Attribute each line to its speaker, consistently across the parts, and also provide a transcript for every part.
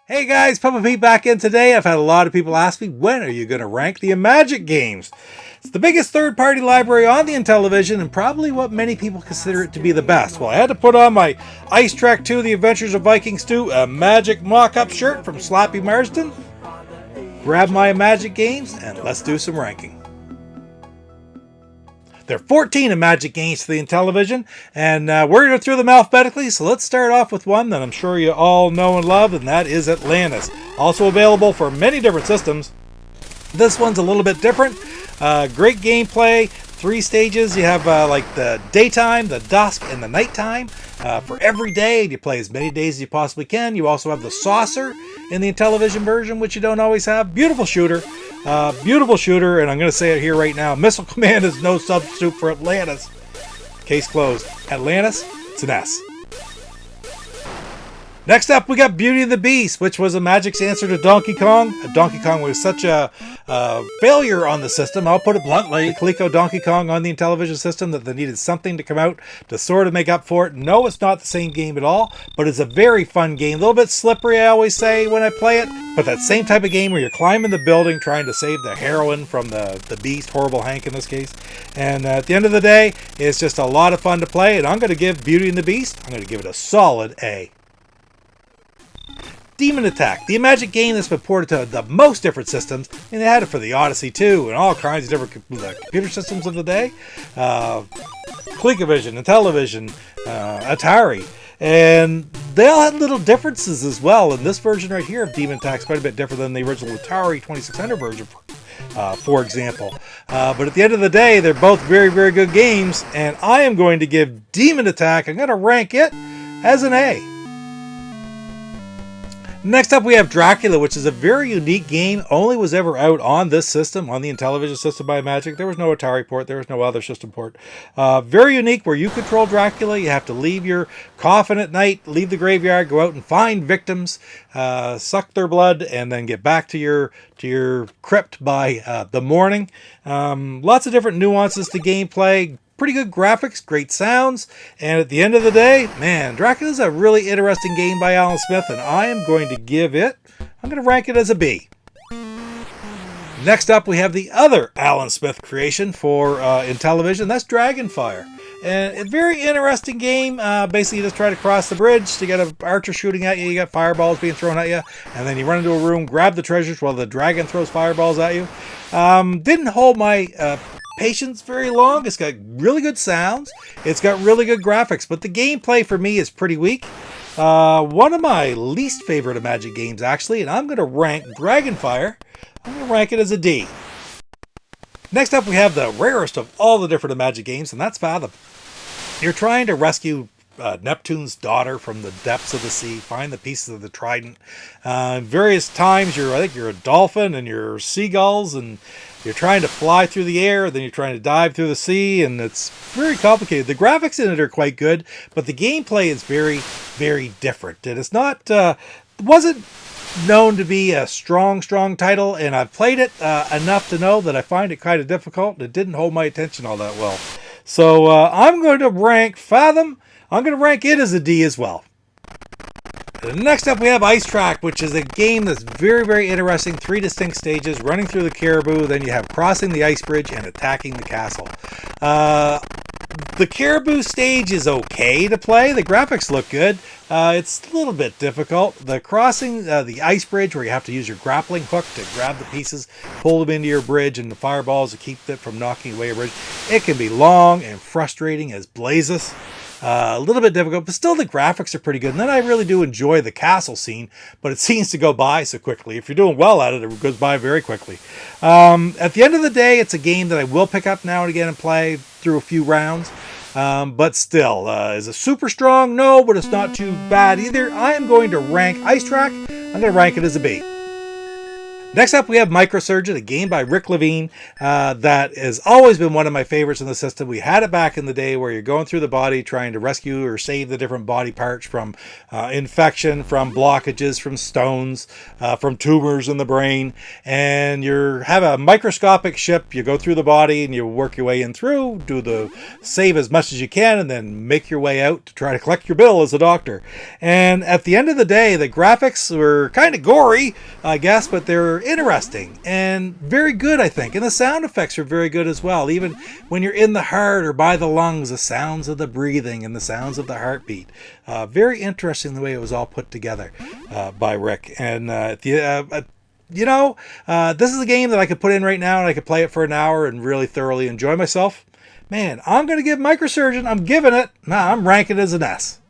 Speaker 1: Hey guys, Papa Pete back in today. I've had a lot of people ask me, when are you going to rank the Imagic games? It's the biggest third-party library on the Intellivision and probably what many people consider it to be the best. Well, I had to put on my icetrack 2, The Adventures of Viking Stew, a Magic mock-up shirt from Slappy Marsden. Grab my Imagic games and let's do some ranking. There are 14 Imagic games for the Intellivision, and we're going to go through them alphabetically, so let's start off with one that I'm sure you all know and love, and that is Atlantis. Also available for many different systems. This one's a little bit different. Great gameplay, 3 stages. You have like the daytime, the dusk, and the nighttime for every day. You play as many days as you possibly can. You also have the saucer in the Intellivision version, which you don't always have. Beautiful shooter, and I'm going to say it here right now. Missile Command is no substitute for Atlantis. Case closed. Atlantis, it's an S. Next up, we got Beauty and the Beast, which was Imagic's answer to Donkey Kong. Donkey Kong was such a failure on the system, I'll put it bluntly, Coleco Donkey Kong on the Intellivision system, that they needed something to come out to sort of make up for it. No, it's not the same game at all, but it's a very fun game. A little bit slippery, I always say when I play it, but that same type of game where you're climbing the building trying to save the heroine from the beast, Horrible Hank in this case. And at the end of the day, it's just a lot of fun to play, and I'm going to give Beauty and the Beast, I'm going to give it a solid A. Demon Attack, the Imagic game that's been ported to the most different systems, and they had it for the Odyssey too, and all kinds of different computer systems of the day. ColecoVision, Intellivision, Atari, and they all had little differences as well. And this version right here of Demon Attack is quite a bit different than the original Atari 2600 version, for example. But at the end of the day, they're both very, very good games, and I am going to give Demon Attack, I'm going to rank it as an A. Next up, we have Dracula, which is a very unique game. Only was ever out on this system, on the Intellivision system by Imagic. There was no Atari port. There was no other system port. Very unique, where you control Dracula. You have to leave your coffin at night, leave the graveyard, go out and find victims, suck their blood, and then get back to your crypt by the morning. Lots of different nuances to gameplay. Pretty good graphics, great sounds, and at the end of the day, man, Dracula is a really interesting game by Alan Smith, and I am going to give it, I'm going to rank it as a B. Next up, we have the other Alan Smith creation for Intellivision, that's Dragonfire. And a very interesting game. Basically, you just try to cross the bridge to get an archer shooting at you. You got fireballs being thrown at you. And then you run into a room, grab the treasures while the dragon throws fireballs at you. Didn't hold my patience very long. It's got really good sounds. It's got really good graphics. But the gameplay for me is pretty weak. One of my least favorite Imagic games, actually. And I'm going to rank Dragonfire. I'm going to rank it as a D. Next up, we have the rarest of all the different Imagic games, and that's Fathom. You're trying to rescue Neptune's daughter from the depths of the sea, find the pieces of the trident. Various times, I think you're a dolphin and you're seagulls, and you're trying to fly through the air, then you're trying to dive through the sea, and it's very complicated. The graphics in it are quite good, but the gameplay is very, very different. And it's not, wasn't known to be a strong title, and I've played it enough to know that I find it kind of difficult. It didn't hold my attention all that well. So I'm going to rank Fathom, I'm going to rank it as a D as well. Next up, we have Icetrack, which is a game that's very, very interesting. 3 distinct stages, running through the Caribou, then you have crossing the ice bridge and attacking the castle. The Caribou stage is okay to play. The graphics look good. It's a little bit difficult. The crossing the ice bridge, where you have to use your grappling hook to grab the pieces, pull them into your bridge, and the fireballs to keep it from knocking away your bridge. It can be long and frustrating as blazes. A little bit difficult, but still the graphics are pretty good. And then I really do enjoy the castle scene, but it seems to go by so quickly. If you're doing well at it, it goes by very quickly. At the end of the day, it's a game that I will pick up now and again and play through a few rounds. But still, is it super strong? No, but it's not too bad either. I am going to rank Icetrack. I'm going to rank it as a B. Next up, we have Microsurgeon, a game by Rick Levine that has always been one of my favorites in the system. We had it back in the day where you're going through the body trying to rescue or save the different body parts from infection, from blockages, from stones, from tumors in the brain. And you have a microscopic ship. You go through the body and you work your way in through, do the save as much as you can, and then make your way out to try to collect your bill as a doctor. And at the end of the day, the graphics were kind of gory, I guess, but they're interesting and very good, I think. And the sound effects are very good as well. Even when you're in the heart or by the lungs, the sounds of the breathing and the sounds of the heartbeat. Very interesting the way it was all put together by Rick. And this is a game that I could put in right now and I could play it for an hour and really thoroughly enjoy myself. Man, I'm going to give Microsurgeon, I'm giving it, I'm ranking it as an S.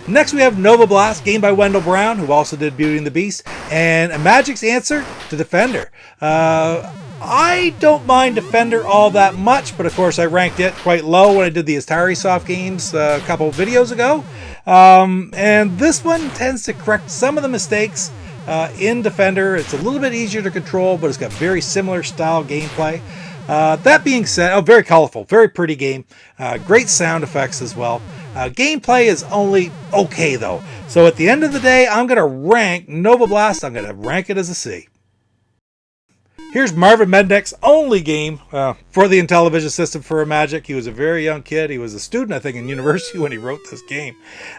Speaker 1: Next we have Nova Blast, game by Wendell Brown, who also did Beauty and the Beast, and Imagic's answer to Defender. I don't mind Defender all that much, but of course I ranked it quite low when I did the Atari Soft games a couple of videos ago. And this one tends to correct some of the mistakes in Defender. It's a little bit easier to control, but it's got very similar style gameplay. That being said, very colorful, very pretty game. Great sound effects as well. Gameplay is only okay though. So at the end of the day, I'm going to rank Nova Blast. I'm going to rank it as a C. Here's Marvin Mednick's only game for the Intellivision system for Imagic. He was a very young kid. He was a student, I think, in university when he wrote this game.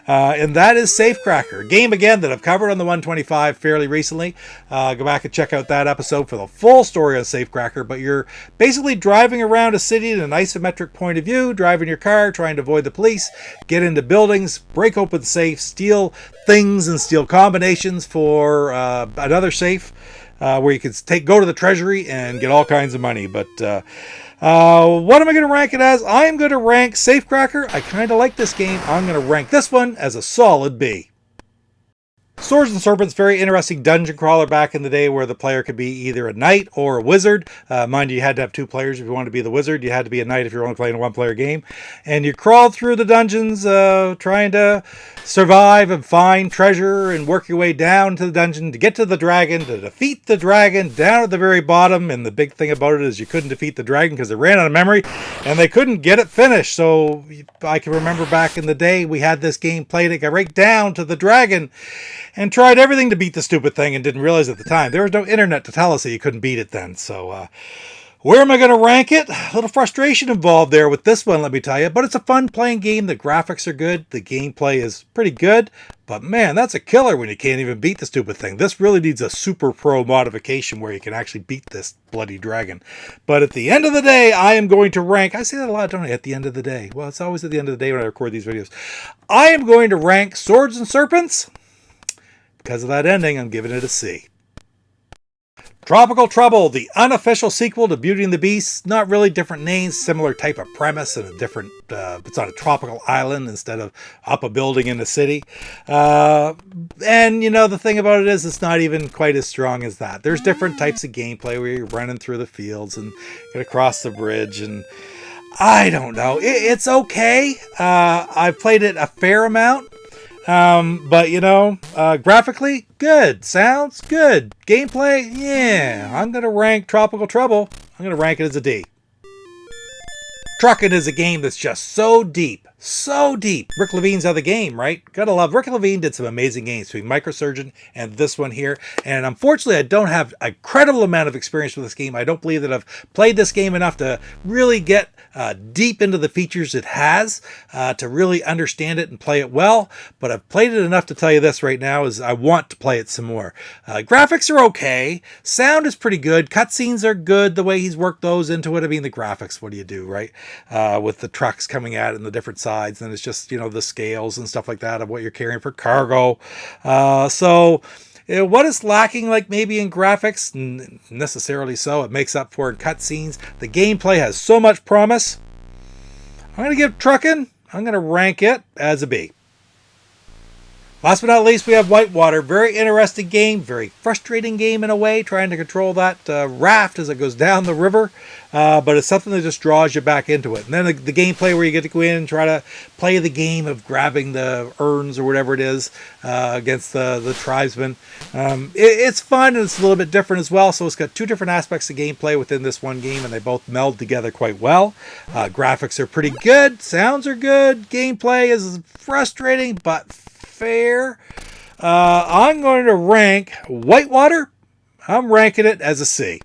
Speaker 1: And that is Safecracker, a game, again, that I've covered on the 125 fairly recently. Go back and check out that episode for the full story on Safecracker. But you're basically driving around a city in an isometric point of view, driving your car, trying to avoid the police, get into buildings, break open safes, steal things and steal combinations for another safe. Where you can go to the treasury and get all kinds of money. But what am I going to rank it as? I am going to rank Safecracker. I kind of like this game. I'm going to rank this one as a solid B. Swords and Serpents, very interesting dungeon crawler back in the day where the player could be either a knight or a wizard. Mind you had to have two players if you wanted to be the wizard. You had to be a knight if you're only playing a one-player game. And you crawled through the dungeons trying to survive and find treasure and work your way down to the dungeon to get to the dragon, to defeat the dragon down at the very bottom. And the big thing about it is you couldn't defeat the dragon because they ran out of memory and they couldn't get it finished. So I can remember back in the day we had this game, played it, got right down to the dragon and tried everything to beat the stupid thing and didn't realize at the time there was no internet to tell us that you couldn't beat it then. So where am I going to rank it? A little frustration involved there with this one, let me tell you. But it's a fun playing game. The graphics are good. The gameplay is pretty good. But man, that's a killer when you can't even beat the stupid thing. This really needs a super pro modification where you can actually beat this bloody dragon. But at the end of the day, I am going to rank, I say that a lot, don't I? At the end of the day. Well, it's always at the end of the day when I record these videos. I am going to rank Swords and Serpents. Because of that ending, I'm giving it a C. Tropical Trouble, the unofficial sequel to Beauty and the Beast. Not really, different names, similar type of premise, and a different, it's on a tropical island instead of up a building in the city. And, you know, the thing about it is it's not even quite as strong as that. There's different types of gameplay where you're running through the fields and get across the bridge, and I don't know. It's okay. I've played it a fair amount. But you know, graphically, good. Sounds good. Gameplay, yeah. I'm going to rank Tropical Trouble. I'm going to rank it as a D. Truckin' is a game that's just so deep. So deep. Rick Levine's other game, right? Gotta love. Rick Levine did some amazing games between Microsurgeon and this one here. And unfortunately, I don't have a credible amount of experience with this game. I don't believe that I've played this game enough to really get deep into the features it has, to really understand it and play it well. But I've played it enough to tell you this right now is I want to play it some more. Graphics are okay. Sound is pretty good. Cutscenes are good. The way he's worked those into it. I mean, the graphics, what do you do, right? With the trucks coming at it and the different sides, and it's just, you know, the scales and stuff like that of what you're carrying for cargo. So what is lacking, like maybe in graphics, necessarily so, it makes up for in cutscenes. The gameplay has so much promise. I'm going to give Truckin', I'm going to rank it as a B. Last but not least, we have Whitewater. Very interesting game, very frustrating game in a way, trying to control that raft as it goes down the river. But it's something that just draws you back into it. And then the gameplay where you get to go in and try to play the game of grabbing the urns or whatever it is against the tribesmen. It's fun and it's a little bit different as well. So it's got two different aspects of gameplay within this one game, and they both meld together quite well. Graphics are pretty good. Sounds are good. Gameplay is frustrating, but fair. I'm going to rank Whitewater. I'm ranking it as a C.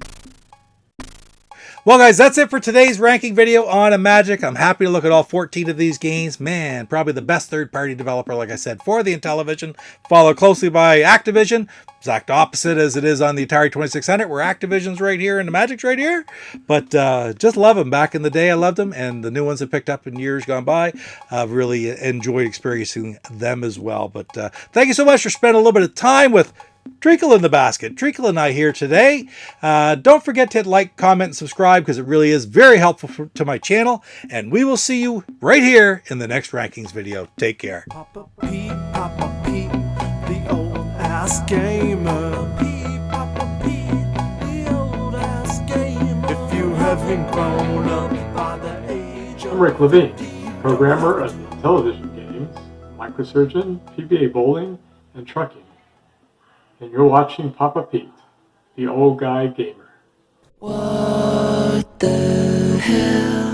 Speaker 1: Well, guys, that's it for today's ranking video on Imagic. I'm happy to look at all 14 of these games. Man, probably the best third-party developer, like I said, for the Intellivision, followed closely by Activision. Exact opposite as it is on the Atari 2600, where Activision's right here and Imagic's right here. But just love them. Back in the day, I loved them, and the new ones have picked up in years gone by. I've really enjoyed experiencing them as well. But thank you so much for spending a little bit of time with Treacle in the Basket. Treacle and I here today. Don't forget to hit like, comment, and subscribe, because it really is very helpful to my channel. And we will see you right here in the next rankings video. Take care.
Speaker 2: Papa Pete, the old ass gamer. Papa Pete, the old ass gamer. If you haven't grown up by the age of...
Speaker 3: I'm Rick Levine, programmer of Intellivision games, microsurgeon, PBA bowling, and trucking. And you're watching Papa Pete, the old guy gamer.
Speaker 2: What the hell?